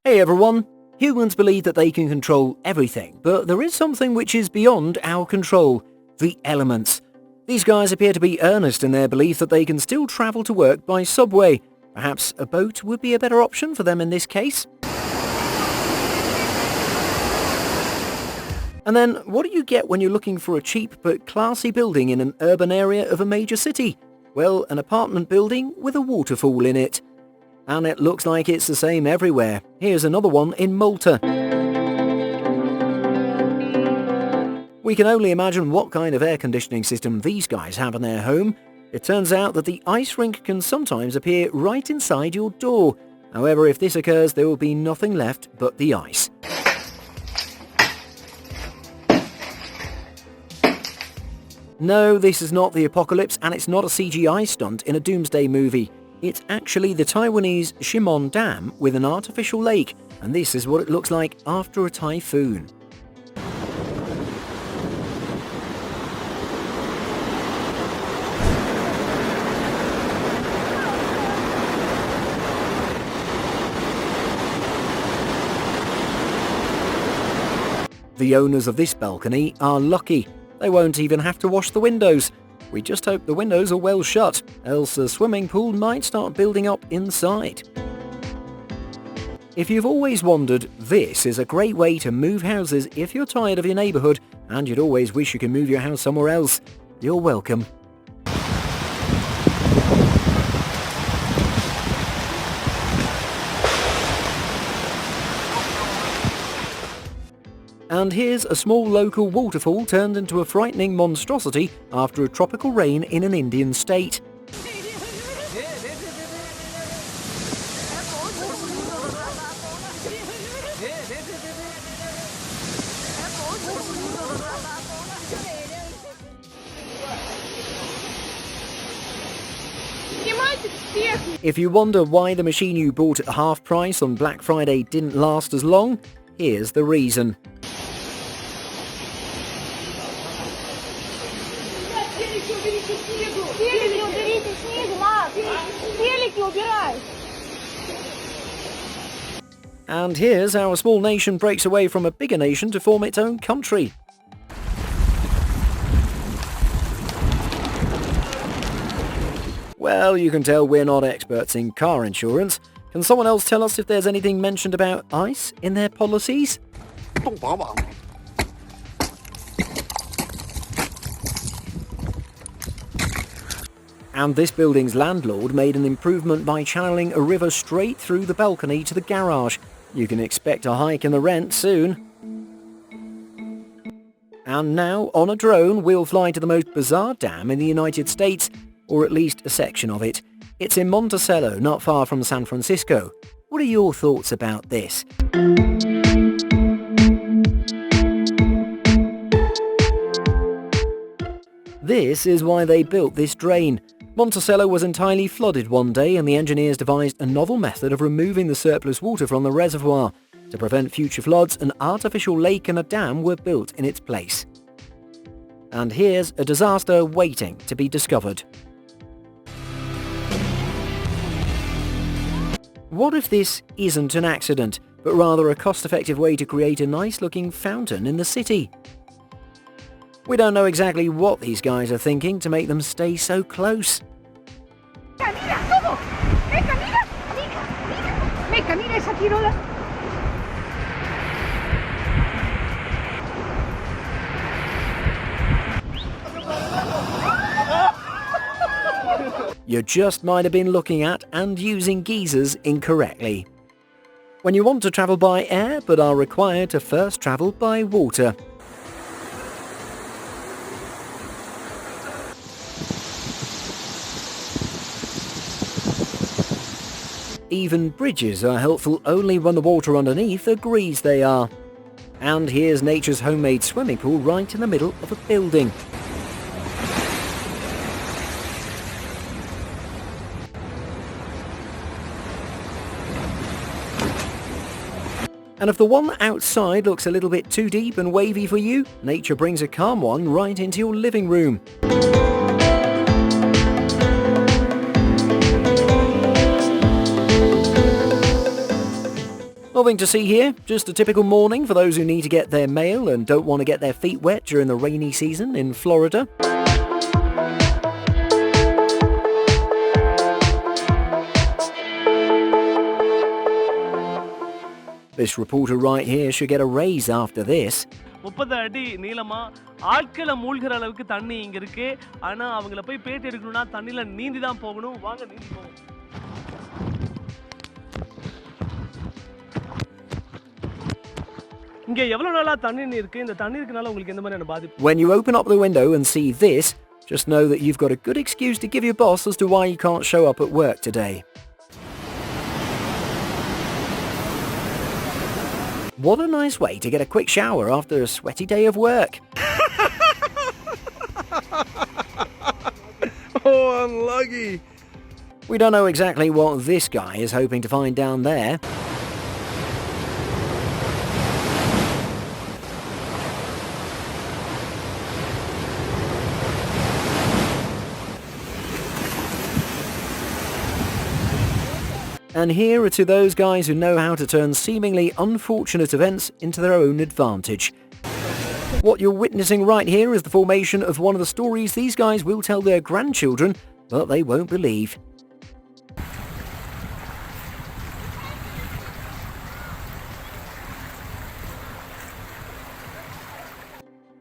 Hey everyone! Humans believe that they can control everything, but there is something which is beyond our control: the elements. These guys appear to be earnest in their belief that they can still travel to work by subway. Perhaps a boat would be a better option for them in this case? And then, what do you get when you're looking for a cheap but classy building in an urban area of a major city? Well, an apartment building with a waterfall in it. And it looks like it's the same everywhere. Here's another one in Malta. We can only imagine what kind of air conditioning system these guys have in their home. It turns out that the ice rink can sometimes appear right inside your door. However, if this occurs, there will be nothing left but the ice. No, this is not the apocalypse, and it's not a CGI stunt in a doomsday movie. It's actually the Taiwanese Shimon Dam with an artificial lake, and this is what it looks like after a typhoon. The owners of this balcony are lucky. They won't even have to wash the windows. We just hope the windows are well shut, else the swimming pool might start building up inside. If you've always wondered, this is a great way to move houses if you're tired of your neighbourhood and you'd always wish you could move your house somewhere else. You're welcome. And here's a small local waterfall turned into a frightening monstrosity after a tropical rain in an Indian state. If you wonder why the machine you bought at half price on Black Friday didn't last as long, here's the reason. And here's how a small nation breaks away from a bigger nation to form its own country. Well, you can tell we're not experts in car insurance. Can someone else tell us if there's anything mentioned about ice in their policies? And this building's landlord made an improvement by channeling a river straight through the balcony to the garage. You can expect a hike in the rent soon. And now, on a drone, we'll fly to the most bizarre dam in the United States, or at least a section of it. It's in Monticello, not far from San Francisco. What are your thoughts about this? This is why they built this drain. Monticello was entirely flooded one day, and the engineers devised a novel method of removing the surplus water from the reservoir. To prevent future floods, an artificial lake and a dam were built in its place. And here's a disaster waiting to be discovered. What if this isn't an accident, but rather a cost-effective way to create a nice-looking fountain in the city? We don't know exactly what these guys are thinking to make them stay so close. You just might have been looking at and using geysers incorrectly. When you want to travel by air but are required to first travel by water. Even bridges are helpful only when the water underneath agrees they are. And here's nature's homemade swimming pool right in the middle of a building. And if the one outside looks a little bit too deep and wavy for you, nature brings a calm one right into your living room. Well, Nothing to see here, just a typical morning for those who need to get their mail and don't want to get their feet wet during the rainy season in Florida. This reporter right here should get a raise after this. 30 அடி நீளமா ஆட்கள மூழ்கிற அளவுக்கு தண்ணி இங்க இருக்கு. ஆனா அவங்கள போய் பேட்டி எடுக்கணும்னா தண்ணில நீந்தி தான் போகணும். வாங்க நீந்தி போவோம். இங்க எவ்வளவு நாளா தண்ணி இருக்கு? இந்த தண்ணி இருக்கனால உங்களுக்கு எந்த மாதிரியான பாதிப்பு? When you open up the window and see this, just know that you've got a good excuse to give your boss as to why you can't show up at work today. What a nice way to get a quick shower after a sweaty day of work. Oh, unlucky. We don't know exactly what this guy is hoping to find down there. And here are to those guys who know how to turn seemingly unfortunate events into their own advantage. What you're witnessing right here is the formation of one of the stories these guys will tell their grandchildren, but they won't believe.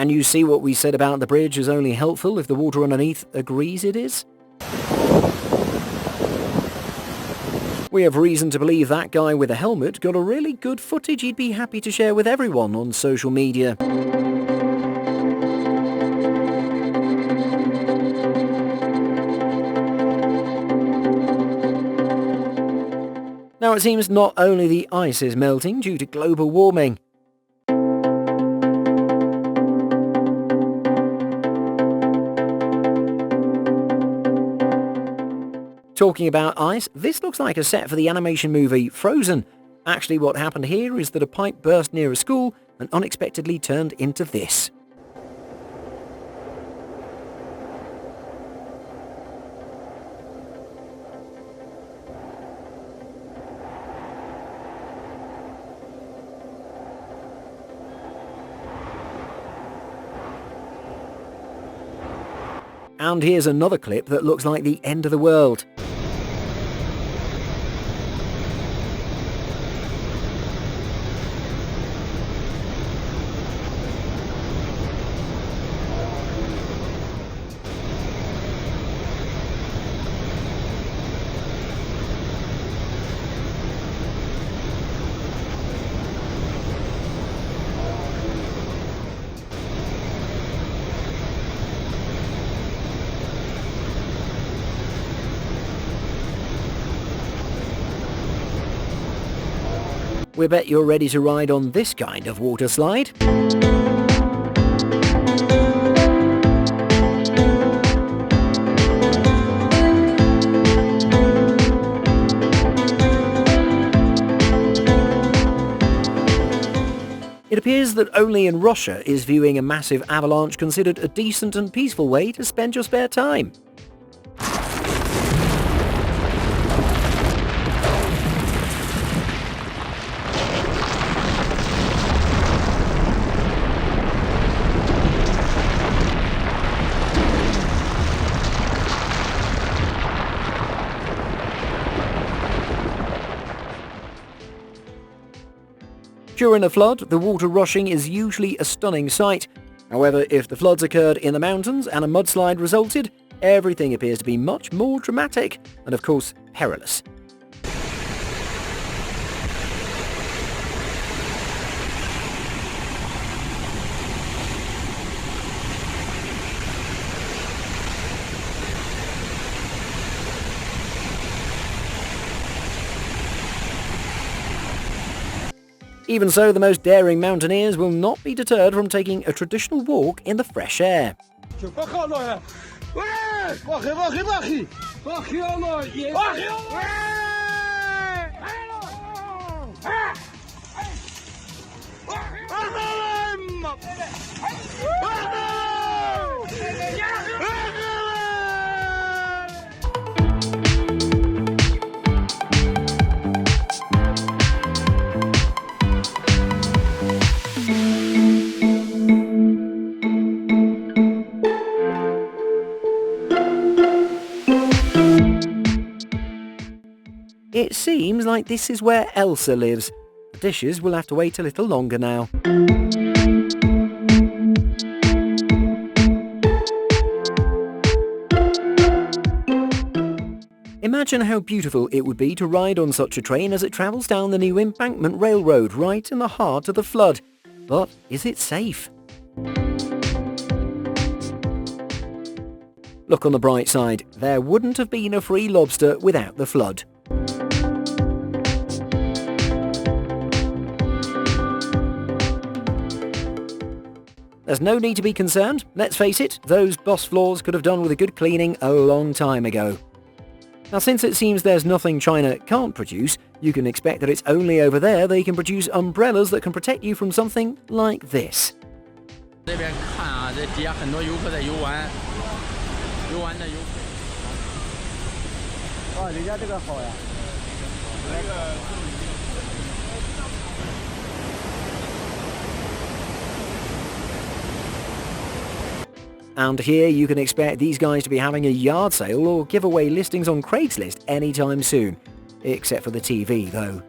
And you see what we said about the bridge is only helpful if the water underneath agrees it is? We have reason to believe that guy with a helmet got a really good footage he'd be happy to share with everyone on social media. Now it seems not only the ice is melting due to global warming. Talking about ice, this looks like a set for the animation movie Frozen. Actually, what happened here is that a pipe burst near a school and unexpectedly turned into this. And here's another clip that looks like the end of the world. We bet you're ready to ride on this kind of water slide. It appears that only in Russia is viewing a massive avalanche considered a decent and peaceful way to spend your spare time. During a flood, the water rushing is usually a stunning sight. However, if the floods occurred in the mountains and a mudslide resulted, everything appears to be much more dramatic and, of course, perilous. Even so, the most daring mountaineers will not be deterred from taking a traditional walk in the fresh air. It seems like this is where Elsa lives. The dishes will have to wait a little longer now. Imagine how beautiful it would be to ride on such a train as it travels down the new embankment railroad right in the heart of the flood. But is it safe? Look on the bright side, there wouldn't have been a free lobster without the flood. There's no need to be concerned. Let's face it, those boss floors could have done with a good cleaning a long time ago. Now, since it seems there's nothing China can't produce, you can expect that it's only over there they can produce umbrellas that can protect you from something like this. And here you can expect these guys to be having a yard sale or giveaway listings on Craigslist anytime soon. Except for the TV, though.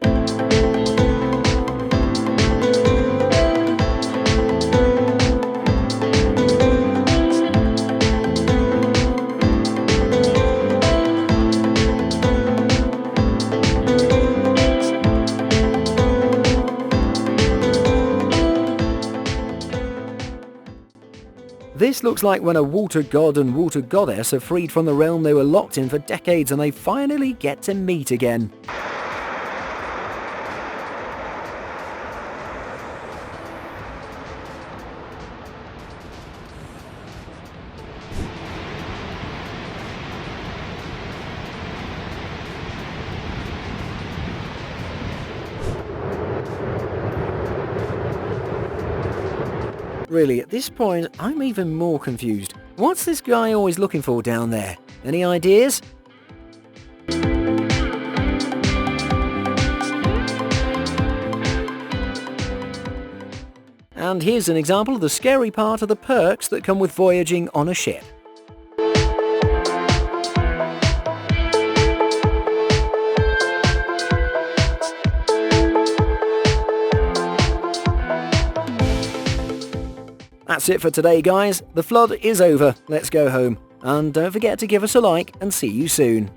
This looks like when a water god and water goddess are freed from the realm they were locked in for decades and they finally get to meet again. Really, at this point, I'm even more confused. What's this guy always looking for down there? Any ideas? And here's an example of the scary part of the perks that come with voyaging on a ship. That's it for today, guys. The flood is over. Let's go home. And don't forget to give us a like and see you soon.